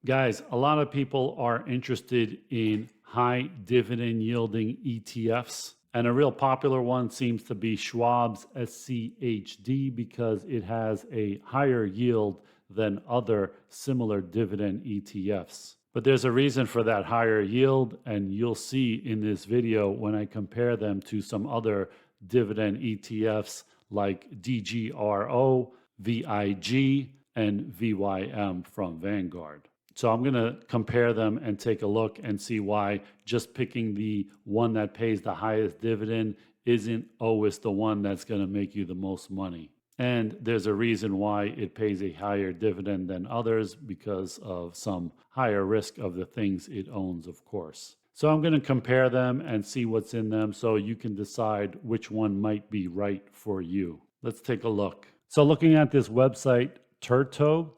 Guys, a lot of people are interested in high dividend yielding ETFs. And a real popular one seems to be Schwab's SCHD because it has a higher yield than other similar dividend ETFs. But there's a reason for that higher yield, and you'll see in this video when I compare them to some other dividend ETFs like DGRO, VIG, and VYM from Vanguard. So I'm going to compare them and take a look and see why just picking the one that pays the highest dividend isn't always the one that's going to make you the most money. And there's a reason why it pays a higher dividend than others because of some higher risk of the things it owns, of course. So I'm going to compare them and see what's in them so you can decide which one might be right for you. Let's take a look. So looking at this website, Turto,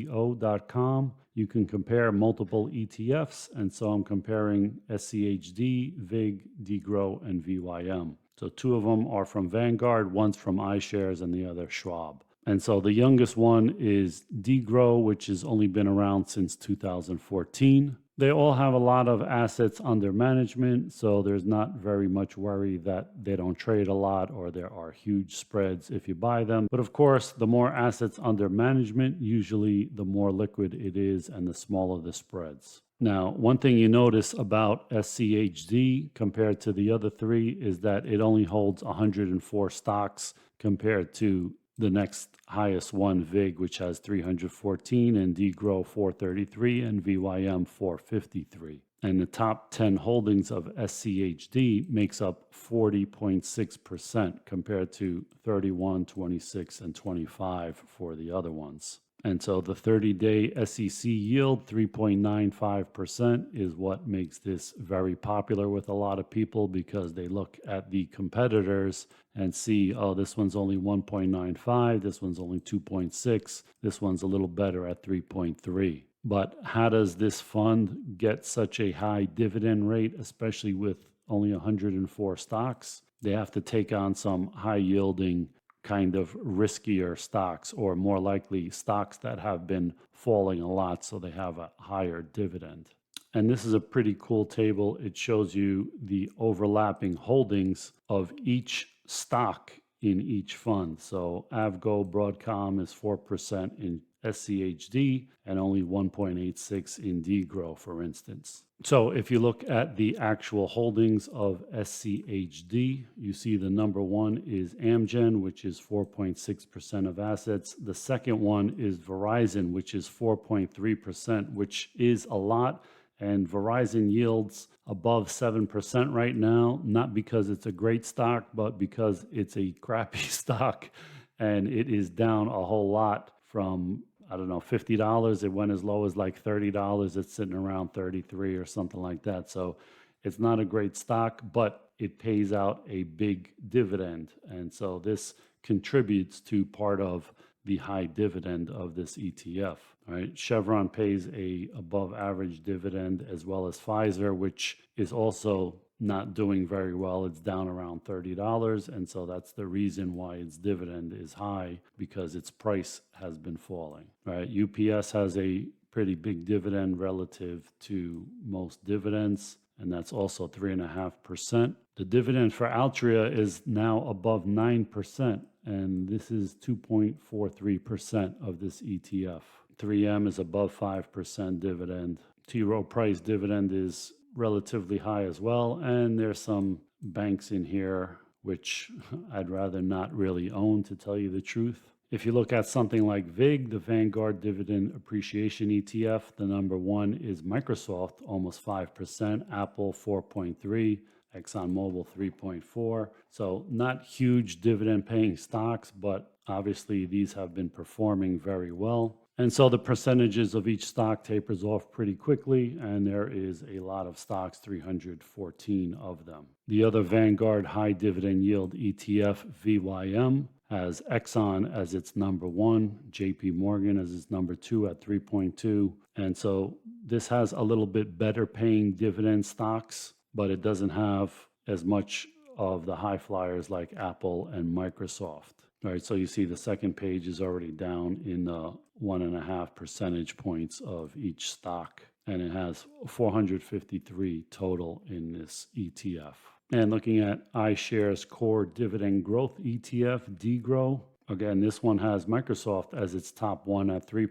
Turtto.com, you can compare multiple ETFs. And so I'm comparing SCHD, VIG, DGRO, and VYM. So two of them are from Vanguard, one's from iShares, and the other Schwab. And so the youngest one is DGRO, which has only been around since 2014. They all have a lot of assets under management, so there's not very much worry that they don't trade a lot or there are huge spreads if you buy them. But of course, the more assets under management, usually the more liquid it is and the smaller the spreads. Now, one thing you notice about SCHD compared to the other three is that it only holds 104 stocks compared to the next highest one, VIG, which has 314, and DGRO 433, and VYM 453. And the top 10 holdings of SCHD makes up 40.6% compared to 31, 26, and 25 for the other ones. And so the 30-day SEC yield, 3.95%, is what makes this very popular with a lot of people because they look at the competitors and see, oh, this one's only 1.95, this one's only 2.6, this one's a little better at 3.3. But how does this fund get such a high dividend rate, especially with only 104 stocks? They have to take on some high-yielding kind of riskier stocks, or more likely stocks that have been falling a lot, so they have a higher dividend. And this is a pretty cool table. It shows you the overlapping holdings of each stock in each fund. So Avgo Broadcom is 4% in SCHD and only 1.86 in DGRO, for instance. So if you look at the actual holdings of SCHD, you see the number one is Amgen, which is 4.6% of assets. The second one is Verizon, which is 4.3%, which is a lot. And Verizon yields above 7% right now, not because it's a great stock, but because it's a crappy stock. And it is down a whole lot from, I don't know, $50. It went as low as like $30. It's sitting around 33 or something like that. So it's not a great stock, but it pays out a big dividend. And so this contributes to part of the high dividend of this ETF. All right, Chevron pays a above average dividend, as well as Pfizer, which is also not doing very well. It's down around $30, and so that's the reason why its dividend is high, because its price has been falling. All right, UPS has a pretty big dividend relative to most dividends, and that's also 3.5%. The dividend for Altria is now above 9%, and this is 2.43% of this ETF. 3M is above 5% dividend. T. Rowe Price dividend is relatively high as well, and there's some banks in here which I'd rather not really own, to tell you the truth. If you look at something like VIG, the Vanguard Dividend Appreciation ETF, the number one is Microsoft, almost 5%, Apple 4.3%, ExxonMobil 3.4%. So not huge dividend paying stocks, but obviously these have been performing very well. And so the percentages of each stock tapers off pretty quickly, and there is a lot of stocks, 314 of them. The other Vanguard High Dividend Yield ETF, VYM, has Exxon as its number one, JP Morgan as its number two at 3.2. And so this has a little bit better paying dividend stocks, but it doesn't have as much of the high flyers like Apple and Microsoft. All right, so you see the second page is already down in the 1.5 percentage points of each stock, and it has 453 total in this ETF. And looking at iShares Core Dividend Growth ETF, DGRO, again, this one has Microsoft as its top one at 3%,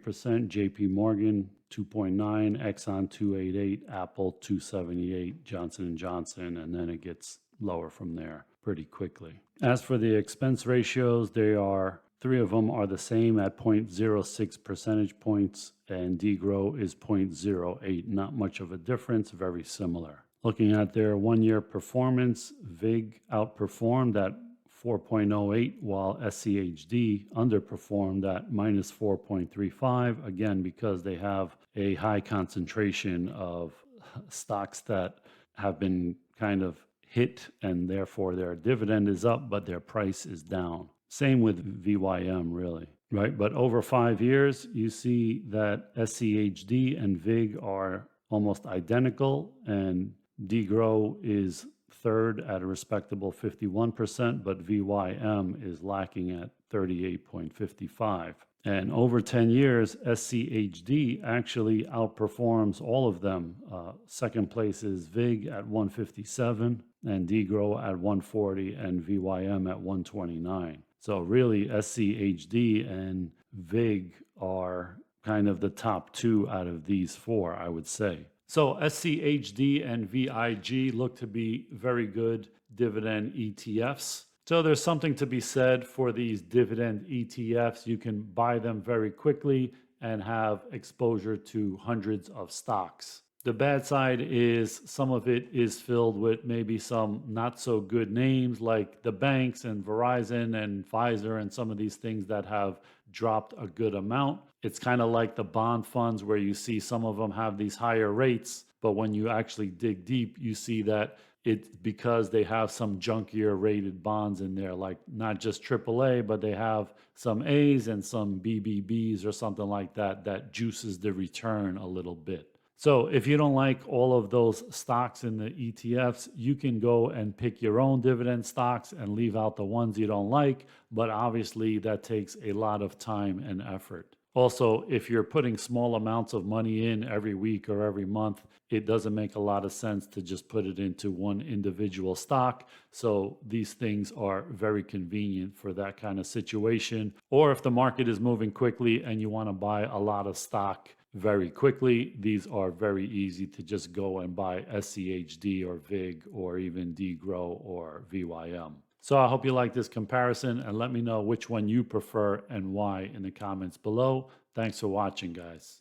JP Morgan 2.9, Exxon 288, Apple 278, Johnson & Johnson, and then it gets lower from there pretty quickly. As for the expense ratios, three of them are the same at 0.06 percentage points, and DGRO is 0.08. Not much of a difference, very similar. Looking at their 1-year performance, VIG outperformed at 4.08, while SCHD underperformed at minus 4.35, again, because they have a high concentration of stocks that have been kind of hit, and therefore their dividend is up, but their price is down. Same with VYM, really, right? But over 5 years, you see that SCHD and VIG are almost identical, and DGRO is third at a respectable 51%, but VYM is lacking at 38.55%. And over 10 years, SCHD actually outperforms all of them. Second place is VIG at 157, and DGRO at 140, and VYM at 129. So really, SCHD and VIG are kind of the top two out of these four, I would say. So SCHD and VIG look to be very good dividend ETFs. So there's something to be said for these dividend ETFs. You can buy them very quickly and have exposure to hundreds of stocks. The bad side is some of it is filled with maybe some not so good names like the banks and Verizon and Pfizer and some of these things that have dropped a good amount. It's kind of like the bond funds where you see some of them have these higher rates, but when you actually dig deep, you see that it's because they have some junkier rated bonds in there, like not just AAA, but they have some A's and some BBBs or something like that, that juices the return a little bit. So if you don't like all of those stocks in the ETFs, you can go and pick your own dividend stocks and leave out the ones you don't like, but obviously that takes a lot of time and effort. Also, if you're putting small amounts of money in every week or every month, it doesn't make a lot of sense to just put it into one individual stock. So these things are very convenient for that kind of situation. Or if the market is moving quickly and you want to buy a lot of stock very quickly, these are very easy to just go and buy SCHD or VIG or even DGRO or VYM. So I hope you like this comparison, and let me know which one you prefer and why in the comments below. Thanks for watching, guys.